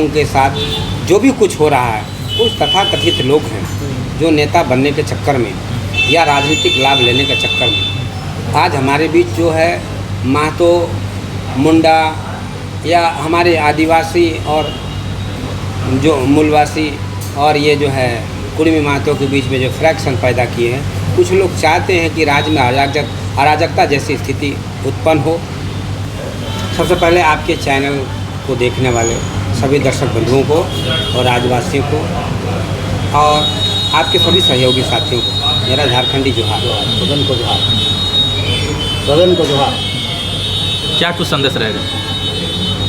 के साथ जो भी कुछ हो रहा है, कुछ तथाकथित लोग हैं जो नेता बनने के चक्कर में या राजनीतिक लाभ लेने के चक्कर में आज हमारे बीच जो है महतो, मुंडा या हमारे आदिवासी और जो मूलवासी और ये जो है कुर्मी महतो के बीच में जो फ्रैक्शन पैदा किए हैं, कुछ लोग चाहते हैं कि राज्य में अराजकता जैसी स्थिति उत्पन्न हो। सबसे पहले आपके चैनल को देखने वाले सभी दर्शक बंधुओं को और राज्यवासियों को और आपके सभी सहयोगी साथियों को मेरा झारखंडी जोहार। सदन को जोहार, सदन को जोहार। क्या कुछ संदेश रहेगा?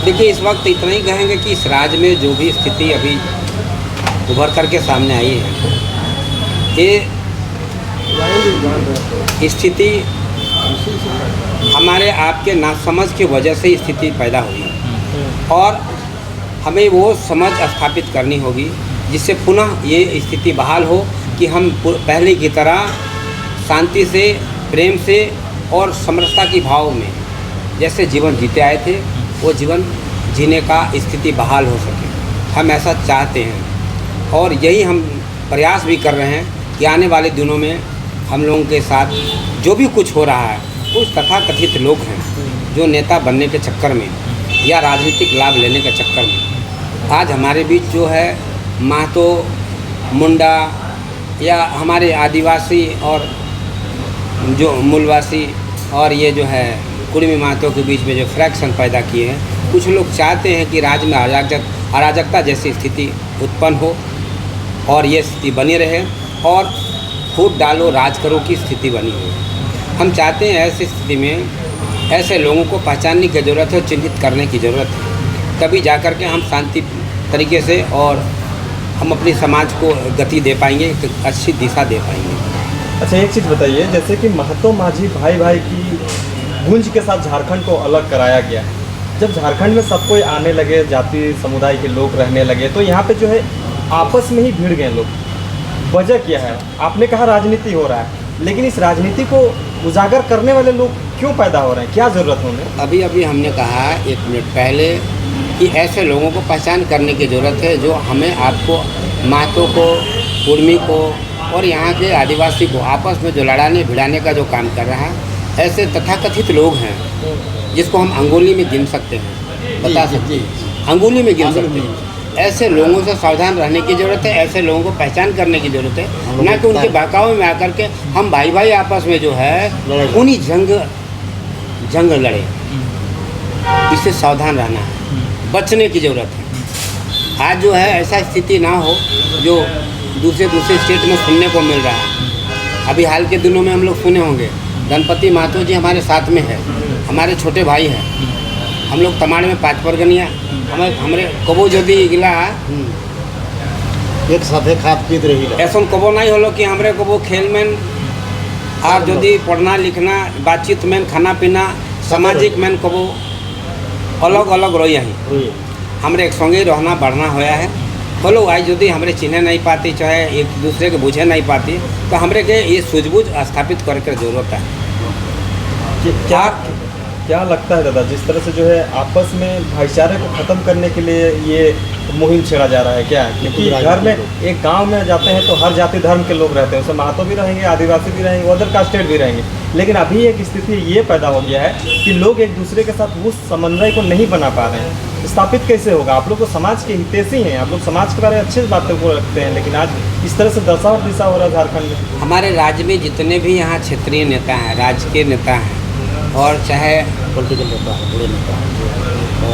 देखिए, इस वक्त इतना ही कहेंगे कि इस राज्य में जो भी स्थिति अभी उभर करके सामने आई है, ये स्थिति हमारे आपके नासमझ की वजह से स्थिति पैदा हुई है और हमें वो समझ स्थापित करनी होगी जिससे पुनः ये स्थिति बहाल हो कि हम पहले की तरह शांति से, प्रेम से और समरसता की भाव में जैसे जीवन जीते आए थे, वो जीवन जीने का स्थिति बहाल हो सके। हम ऐसा चाहते हैं और यही हम प्रयास भी कर रहे हैं कि आने वाले दिनों में हम लोगों के साथ जो भी कुछ हो रहा है, कुछ तथाकथित लोग हैं जो नेता बनने के चक्कर में या राजनीतिक लाभ लेने के चक्कर में आज हमारे बीच जो है महतो, मुंडा या हमारे आदिवासी और जो मूलवासी और ये जो है कुर्मी महतो के बीच में जो फ्रैक्शन पैदा किए हैं, कुछ लोग चाहते हैं कि राज्य में अराजकता जैसी स्थिति उत्पन्न हो और ये स्थिति बनी रहे और फूट डालो राज करो की स्थिति बनी हो। हम चाहते हैं ऐसी स्थिति में ऐसे लोगों को पहचानने की ज़रूरत है, चिन्हित करने की ज़रूरत है, तभी जाकर के हम शांति तरीके से और हम अपने समाज को गति दे पाएंगे, एक अच्छी दिशा दे पाएंगे। अच्छा, एक चीज़ बताइए, जैसे कि महतो माझी भाई भाई की गूंज के साथ झारखंड को अलग कराया गया है। जब झारखंड में सब कोई आने लगे, जाति समुदाय के लोग रहने लगे, तो यहाँ पे जो है आपस में ही भिड़ गए लोग। वजह क्या है? आपने कहा राजनीति हो रहा है, लेकिन इस राजनीति को उजागर करने वाले लोग क्यों पैदा हो रहे हैं? क्या ज़रूरत है उन्हें? अभी हमने कहा 1 मिनट पहले कि ऐसे लोगों को पहचान करने की ज़रूरत है जो हमें आपको महतो को, कुर्मी को और यहाँ के आदिवासी को आपस में जो लड़ाने भिड़ाने का जो काम कर रहा है, ऐसे तथाकथित लोग हैं जिसको हम अंगुली में गिन सकते हैं, बता सकते हैं, अंगुली में गिन सकते हैं। ऐसे लोगों से सावधान रहने की ज़रूरत है, ऐसे लोगों को पहचान करने की ज़रूरत है, ना कि उनके बहकावे में आकर के हम भाई भाई आपस में जो है उन्हीं जंग लड़े। इससे सावधान रहना है, बचने की ज़रूरत है। आज जो है ऐसा स्थिति ना हो जो दूसरे स्टेट में सुनने को मिल रहा है। अभी हाल के दिनों में हम लोग सुने होंगे, गणपति महतो जी हमारे साथ में है, हमारे छोटे भाई हैं। हम लोग तमाड़ में 5 परगनिया हमारे कबो जदि गिला एक साथे खाद पीत रही ऐसा कबो नहीं होलो कि हमरे कबो खेल में और जदि पढ़ना लिखना बातचीत में खाना पीना सामाजिक में कबो अलग अलग रही है। हमरे एक संगे रहना बढ़ना होया है। बोलो आज यदि हमरे चिन्ह नहीं पाती, चाहे एक दूसरे के बुझे नहीं पाती, तो हमरे के ये सूझबूझ स्थापित करके जरूरत है। क्या लगता है दादा, जिस तरह से जो है आपस में भाईचारे को ख़त्म करने के लिए ये मुहिम छेड़ा जा रहा है क्या? क्योंकि घर में एक गांव में जाते हैं तो हर जाति धर्म के लोग रहते हैं, उसमें महतो भी रहेंगे, आदिवासी भी रहेंगे, अदर कास्टेड भी रहेंगे, लेकिन अभी एक स्थिति ये पैदा हो गया है कि लोग एक दूसरे के साथ उस समन्वय को नहीं बना पा रहे हैं। स्थापित कैसे होगा? आप लोग को समाज के हितैषी हैं, आप लोग समाज के बारे में अच्छी बातों को रखते हैं, लेकिन आज इस तरह से दशा और दिशा हो रहा है झारखंड में। हमारे राज्य में जितने भी यहाँ क्षेत्रीय नेता हैं, राजकीय नेता हैं और चाहे पॉलिटिकल नेता है, बड़े नेता हैं,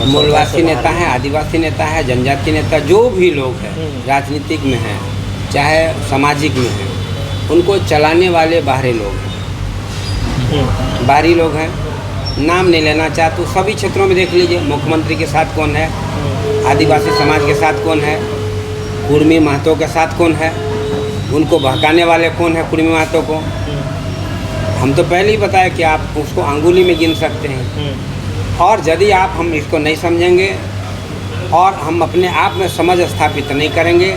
मूलवासी नेता हैं, आदिवासी नेता है, जनजाति नेता, जो भी लोग हैं राजनीतिक में हैं चाहे सामाजिक में हैं, उनको चलाने वाले बाहरी लोग हैं। बाहरी लोग हैं, नाम नहीं लेना चाहते, तो सभी क्षेत्रों में देख लीजिए, मुख्यमंत्री के साथ कौन है, आदिवासी समाज के साथ कौन है, कुर्मी महतो के साथ कौन है, उनको बहकाने वाले कौन है कुर्मी महतो को। हम तो पहले ही बताया कि आप उसको अंगुली में गिन सकते हैं और यदि हम इसको नहीं समझेंगे और हम अपने आप में समझ स्थापित नहीं करेंगे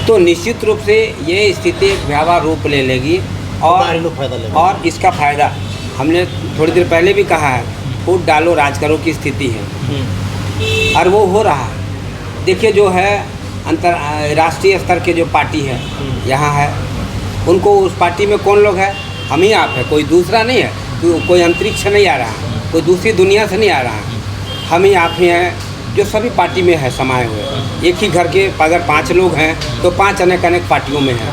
तो निश्चित रूप से ये स्थिति एक भयावह रूप ले लेगी और इसका फ़ायदा हमने थोड़ी देर पहले भी कहा है, फूट डालो राज करो की स्थिति है। और वो हो रहा है। देखिए जो है राष्ट्रीय स्तर के जो पार्टी है यहाँ है, उनको उस पार्टी में कौन लोग है? हम ही आप है, कोई दूसरा नहीं है, कोई अंतरिक्ष से नहीं आ रहा है, कोई दूसरी दुनिया से नहीं आ रहा है, हम ही आप ही हैं जो सभी पार्टी में है समाये हुए। एक ही घर के अगर 5 लोग हैं तो 5 अनेक अनेक पार्टियों में हैं,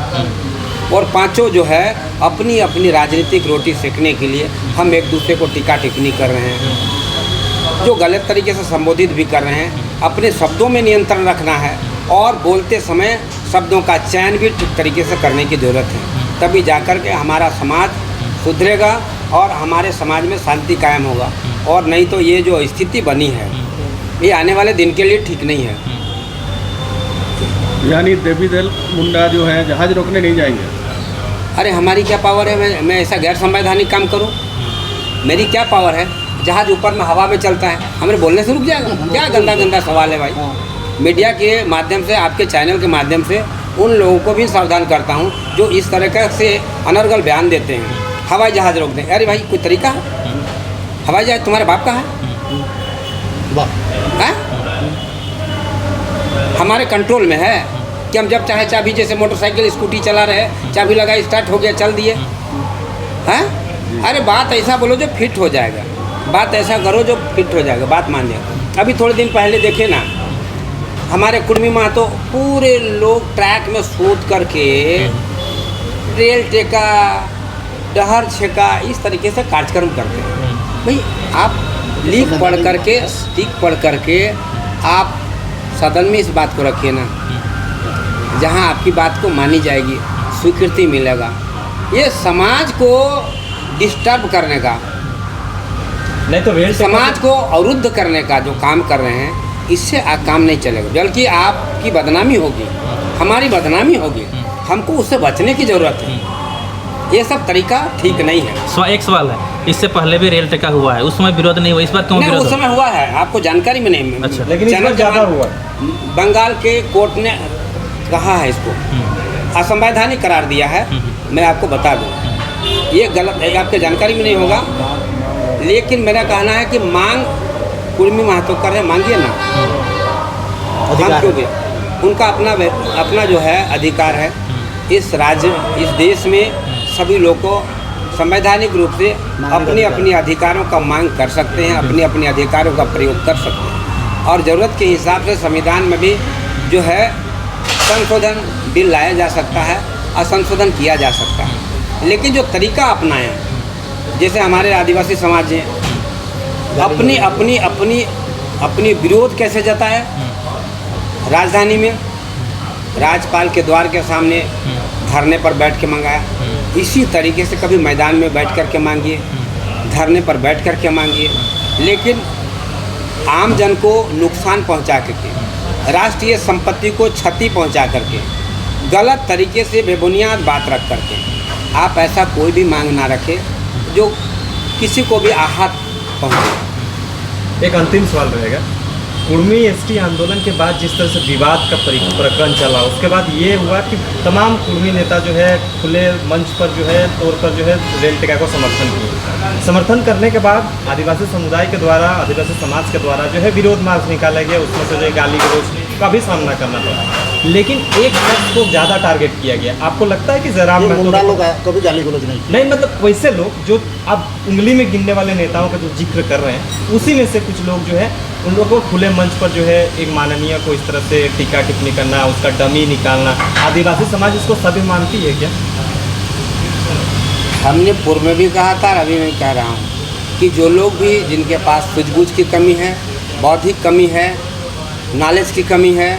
और पांचों जो है अपनी अपनी राजनीतिक रोटी सेकने के लिए हम एक दूसरे को टीका टिप्पणी कर रहे हैं, जो गलत तरीके से संबोधित भी कर रहे हैं। अपने शब्दों में नियंत्रण रखना है और बोलते समय शब्दों का चयन भी ठीक तरीके से करने की ज़रूरत है, तभी जाकर के हमारा समाज सुधरेगा और हमारे समाज में शांति कायम होगा। और नहीं तो ये जो स्थिति बनी है ये आने वाले दिन के लिए ठीक नहीं है। यानी देवी दल मुंडा जो है जहाज रोकने नहीं जाएंगे। अरे हमारी क्या पावर है? मैं ऐसा गैर संवैधानिक काम करूं? मेरी क्या पावर है? जहाज ऊपर में हवा में चलता है, हमारे बोलने से रुक जाएगा? क्या गंदा गंदा सवाल है भाई। मीडिया के माध्यम से, आपके चैनल के माध्यम से उन लोगों को भी सावधान करता हूं जो इस तरह से अनर्गल बयान देते हैं, हवाई जहाज़ रोक दें। अरे भाई कोई तरीका है? हवाई जहाज़ तुम्हारे बाप का है? हमारे कंट्रोल में है कि हम जब चाहे चाबी, जैसे मोटरसाइकिल स्कूटी चला रहे, चाबी लगाई, स्टार्ट हो गया, चल दिए हैं। अरे बात ऐसा बोलो जो फिट हो जाएगा, बात ऐसा करो जो फिट हो जाएगा, बात मान जाएगा। अभी थोड़े दिन पहले देखे ना, हमारे कुर्मी महतो पूरे लोग ट्रैक में सूत करके रेल टेका, डहर छेका, इस तरीके से कार्यक्रम करते हैं। भाई आप लीक पढ़ करके, स्टिक पढ़ करके आप सदन में इस बात को रखिए ना, जहां आपकी बात को मानी जाएगी, स्वीकृति मिलेगा। ये समाज को डिस्टर्ब करने का, नहीं तो रेल समाज को अवरुद्ध करने का जो काम कर रहे हैं, इससे काम नहीं चलेगा, बल्कि आपकी बदनामी होगी, हमारी बदनामी होगी। हमको उससे बचने की ज़रूरत है। ये सब तरीका ठीक नहीं है। एक सवाल है, इससे पहले भी रेल टेका हुआ है, उस समय विरोध नहीं हुआ, इस बार क्यों नहीं, विरोध उस समय हुआ है, आपको जानकारी में नहीं। अच्छा। लेकिन इस बार ज़्यादा हुआ। बंगाल के कोर्ट ने कहा है इसको असंवैधानिक करार दिया है। मैं आपको बता दूं, ये गलत है, आपके जानकारी में नहीं होगा, लेकिन मेरा कहना है कि मांग कुर्मी महतो कर रहे, मांगिए ना, हम क्योंकि उनका अपना जो है अधिकार है। इस राज्य, इस देश में सभी लोग को संवैधानिक रूप से अपने अपने अधिकारों का मांग कर सकते हैं, अपने अपने अधिकारों का प्रयोग कर सकते हैं, और ज़रूरत के हिसाब से संविधान में भी जो है संशोधन बिल लाया जा सकता है और संशोधन किया जा सकता है। लेकिन जो तरीका अपनाएं, जैसे हमारे आदिवासी समाज हैं, अपनी विरोध कैसे जताए? राजधानी में राज्यपाल के द्वार के सामने धरने पर बैठ के मंगाया। इसी तरीके से कभी मैदान में बैठ कर के मांगिए, धरने पर बैठ कर के मांगिए, लेकिन आम जन को नुकसान पहुंचा करके, राष्ट्रीय संपत्ति को क्षति पहुंचा करके, गलत तरीके से बेबुनियाद बात रख करके आप ऐसा कोई भी मांग ना रखें जो किसी को भी आहत पहुंचे। एक अंतिम सवाल रहेगा, कुर्मी एसटी आंदोलन के बाद जिस तरह से विवाद का प्रकरण चला, उसके बाद ये हुआ कि तमाम कुर्मी नेता जो है खुले मंच पर जो है तौर पर जो है रेल टेका को समर्थन किए। समर्थन करने के बाद आदिवासी समुदाय के द्वारा, आदिवासी समाज के द्वारा जो है विरोध मार्च निकाला गया, उसमें से जो है गाली गलौज का भी सामना करना पड़ा। लेकिन एक शख्स को ज़्यादा टारगेट किया गया। आपको लगता है कि जयराम महतो कभी गाली गलौज नहीं, मतलब वैसे लोग जो अब उंगली में गिनने वाले नेताओं का जो जिक्र कर रहे हैं, उसी में से कुछ लोग जो है उन लोगों को खुले मंच पर जो है एक माननीय को इस तरह से टीका टिप्पणी करना, उसका डमी निकालना, आदिवासी समाज इसको सभी मानती है क्या? हमने पूर्व में भी कहा था, अभी मैं कह रहा हूँ कि जो लोग भी जिनके पास सूझबूझ की कमी है, बौद्धिक कमी है, नॉलेज की कमी है,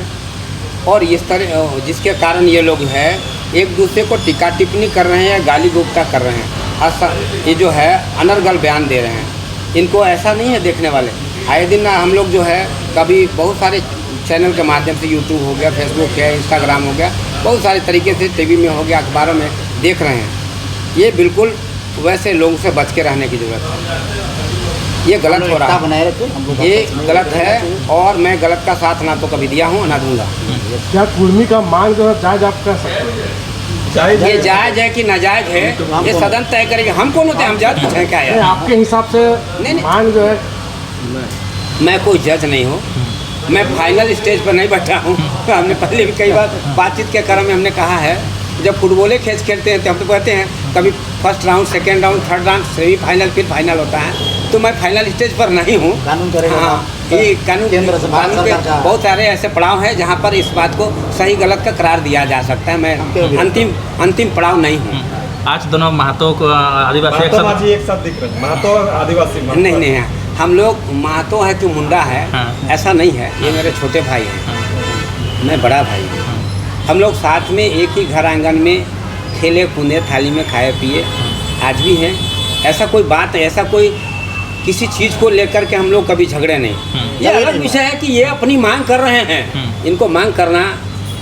और इस तरह जिसके कारण ये लोग हैं एक दूसरे को टीका टिप्पणी कर रहे हैं, गाली गुप्ता कर रहे हैं, ये जो है अनर्गल बयान दे रहे हैं, इनको ऐसा नहीं है देखने वाले। आए दिन हम लोग जो है कभी बहुत सारे चैनल के माध्यम से, यूट्यूब हो गया, फेसबुक है, इंस्टाग्राम हो गया, बहुत सारे तरीके से टीवी में हो गया, अखबारों में देख रहे हैं। ये बिल्कुल वैसे लोगों से बच के रहने की ज़रूरत है। ये गलत हो रहा है, ये गलत है, और मैं गलत का साथ ना तो कभी दिया हूँ ना दूंगा। क्या कुर्मी का मांग जो है जायज आप कह सकते हैं? ये जायज है कि नाजायज है, ये सदन तय करेंगे। हम कौन होते हैं, हम जज कुछ हैं क्या यार? आपके हिसाब से नहीं, मांग जो है, मैं कोई जज नहीं हूँ, मैं फाइनल स्टेज पर नहीं बैठा हूँ। हमने पहले भी कई बार बातचीत के क्रम में हमने कहा है, जब फुटबॉले खेलते हैं तो हम तो कहते हैं कभी first round, second round, third round, semifinal, फिर फाइनल होता है। तो मैं फाइनल स्टेज पर नहीं हूँ। कानून करेगा। हाँ, ये कानून केंद्र से भारत कानून के सरकार का। बहुत सारे ऐसे पड़ाव हैं जहाँ पर इस बात को सही गलत का करार दिया जा सकता है। मैं अंतिम पड़ाव नहीं हूँ। आज दोनों महतो को आदिवासी एक महतो साथ माझी एक साथ दिख रहे हैं, महतो और आदिवासी महतो। नहीं है, हम लोग महतो है कि मुंडा है, हाँ। ऐसा नहीं है। ये मेरे छोटे भाई हैं, मैं बड़ा भाई हूँ। हम लोग साथ में एक ही घर आंगन में खेले कूदे, थाली में खाए पिए आज भी हैं। ऐसा कोई बात है, ऐसा कोई किसी चीज़ को लेकर के हम लोग कभी झगड़े नहीं। ये अलग विषय है कि ये अपनी मांग कर रहे हैं, इनको मांग करना,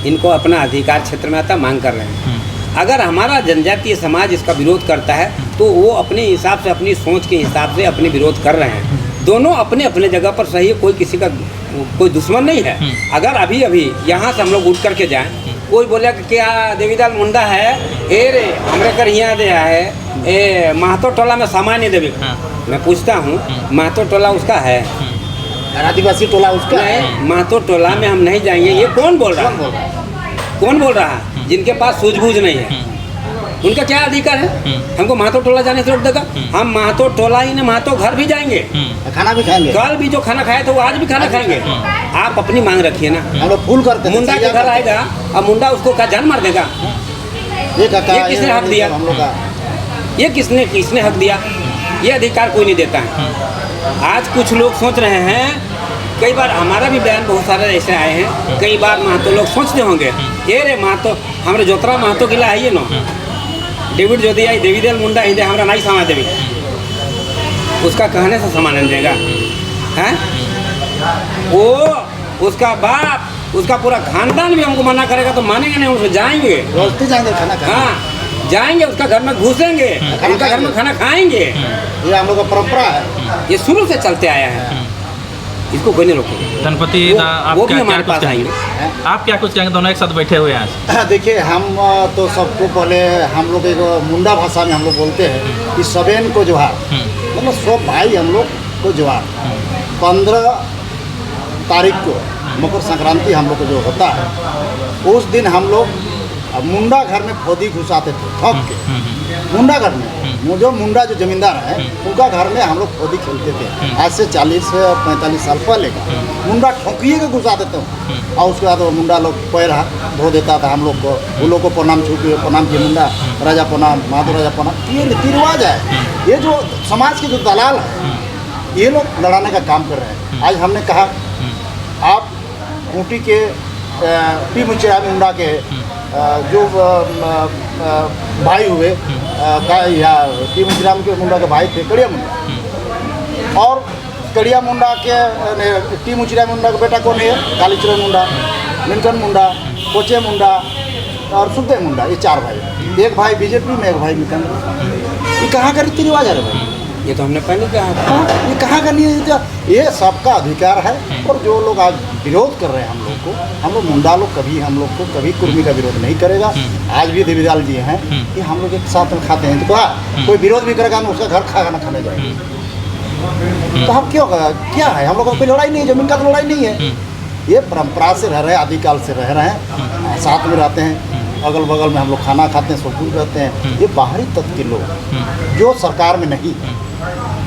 इनको अपना अधिकार क्षेत्र में आता, मांग कर रहे हैं। अगर हमारा जनजातीय समाज इसका विरोध करता है तो वो अपने हिसाब से, अपनी सोच के हिसाब से अपने विरोध कर रहे हैं। दोनों अपने अपने जगह पर सही है, कोई किसी का कोई दुश्मन नहीं है। अगर अभी यहाँ से हम लोग उठ करके जाएं, कोई बोले कि क्या देवीदाल मुंडा है, ए रे हमरे कर यहाँ दे है, ए महतो टोला में सामान नहीं देवे। मैं पूछता हूँ, महतो टोला उसका है? आदिवासी टोला उसका है। नहीं, महतो टोला में हम नहीं जाएंगे। ये कौन बोल रहा है? कौन बोल रहा है? जिनके पास सूझबूझ नहीं है, उनका क्या अधिकार है हमको महतो टोला जाने से रोक देगा? हम महतो टोला ही नहीं, महतो घर भी जाएंगे, खाना भी खाएंगे। कल भी जो खाना खाया था वो आज भी खाना खाएंगे। आप अपनी मांग रखिए ना। हम लोग फूल करते हैं। मुंडा के घर आएगा और मुंडा उसको का जान मार देगा? ये काका, ये किसने हक दिया? हम लोग का ये किसने हक दिया? ये अधिकार कोई नहीं देता है। आज कुछ लोग सोच रहे हैं, कई बार हमारा भी बयान बहुत सारे ऐसे आए हैं, कई बार महतो लोग सोचते होंगे, ये रे महतो हमारे जोतरा महतो किला है ये नो डेविड जो दिया देवीदेल मुंडा हिंदे हमारा नहीं समा देवी, उसका कहने से समान नहीं देगा हैं? वो उसका बाप, उसका पूरा खानदान भी हमको मना करेगा तो मानेंगे नहीं, उसमें जाएंगे, रोजती जाएंगे खाना खाने। हाँ जाएंगे, उसका घर में घुसेंगे, उनका घर में खाना खाएंगे। ये हम लोग का परंपरा है। ये शुरू से चलते आया है, इसको कोई नहीं रोकेगा। गणपति आप वो भी क्या हमारे कुछ पास कहेंगे? आएंगे। आप क्या कुछ कहेंगे? दोनों एक साथ बैठे हुए हैं आज। देखिए, हम तो सबको पहले हम लोग एक मुंडा भाषा में हम लोग बोलते हैं कि सबेन को जोहार, मतलब सब भाई हम लोग को जोहार। 15 तारीख को मकर संक्रांति हम लोग को जो होता है, उस दिन हम लोग मुंडा घर में खोदी घुसाते थे ठोक के। मुंडा घर में जो मुंडा जो जमींदार है उनका घर में हम लोग खोदी खेलते थे। आज से 40-45 साल पहले का मुंडा ठोकिए के घुसा देते हैं, और उसके बाद वो मुंडा लोग पैर धो देता था हम लोग को, उन लोग को प्रणाम प्रणाम किए, मुंडा राजा प्रणाम, माधो राजा प्रणाम। ये रीति रिवाज है। ये जो समाज के जो दलाल है, ये लोग लड़ाने का काम कर रहे हैं। आज हमने कहा आप खूंटी के पी मुचिया मुंडा के जो भाई हुए या टी मुचराम के मुंडा के भाई थे कड़िया मुंडा, और कड़िया मुंडा के टी मुचराम मुंडा का बेटा कौन है? कालीचरण मुंडा, मिनकन मुंडा, कोचे मुंडा और सुखदेव मुंडा। ये 4 भाई। एक भाई बीजेपी में, एक भाई मिकन। ये कहाँ का रीति रिवाज है भाई? ये तो हमने पहले कहा था। ये कहाँ का नहीं? ये सबका अधिकार है। और जो लोग आज विरोध कर रहे हैं हम लोग मुंडा लोग कभी हम लोग को कभी कुर्मी का विरोध नहीं करेगा। आज भी देवीदाल जी हैं कि हम लोग एक साथ में खाते हैं, तो कोई विरोध भी करेगा हम उसका घर खाना खाने जाएंगे। तो हम क्या है? हम लोग का कोई लड़ाई नहीं है, जमीन का तो लड़ाई नहीं है। ये परंपरा से रह रहे हैं, आदिकाल से रह रहे हैं, साथ में रहते हैं, अगल बगल में हम लोग खाना खाते हैं, सब कुछ रहते हैं। ये बाहरी तत्व के लोग जो सरकार में नहीं,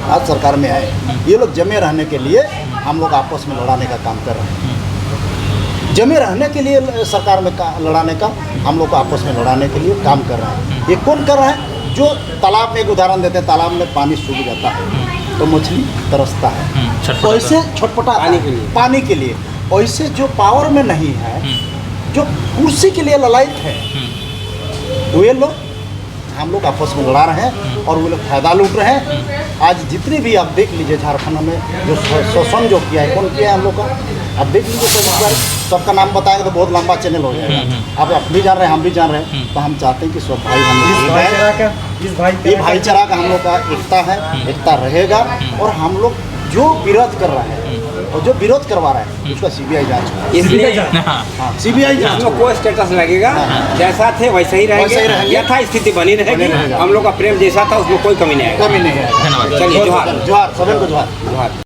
आज सरकार में आए, ये लोग जमे रहने के लिए हम लोग आपस में लड़ाने का काम कर रहे हैं। जमे रहने के लिए सरकार में लड़ाने का, हम लोग को आपस में लड़ाने के लिए काम कर रहे हैं। ये कौन कर रहा है? जो तालाब में एक उदाहरण देते हैं, तालाब में पानी सूख जाता है तो मछली तरसता है, वैसे छटपटा पानी के लिए। वैसे जो पावर में नहीं है, जो कुर्सी के लिए ललायत है, वे लोग हम लोग आपस में लड़ा रहे हैं और वो लोग फायदा लूट रहे हैं। आज जितने भी आप देख लीजिए झारखंड में जो शोषण जो किया है, कौन किया है हम लोग का? आप देख लीजिए, सबका नाम बताएंगे तो बहुत लंबा चैनल हो जाएगा। आप भी जान रहे हैं, हम भी जान रहे हैं। तो हम चाहते हैं कि सब भाई हम लोग ये भाईचारा का हम लोग का एकता है, एकता रहेगा। और हम लोग जो विरोध कर रहे हैं और जो विरोध करवा रहे हैं उसका सीबीआई जांच हो, इसलिए सीबीआई जांच इसमें कोई स्टेटस लगेगा, जैसा थे वैसे ही रहेंगे, यथा स्थिति बनी रहेगी। हम लोग का प्रेम जैसा था उसमें कोई कमी नहीं आएगा। कमी नहीं है। चलिए, जोहार। जोहार, सबको जोहार। जोहार।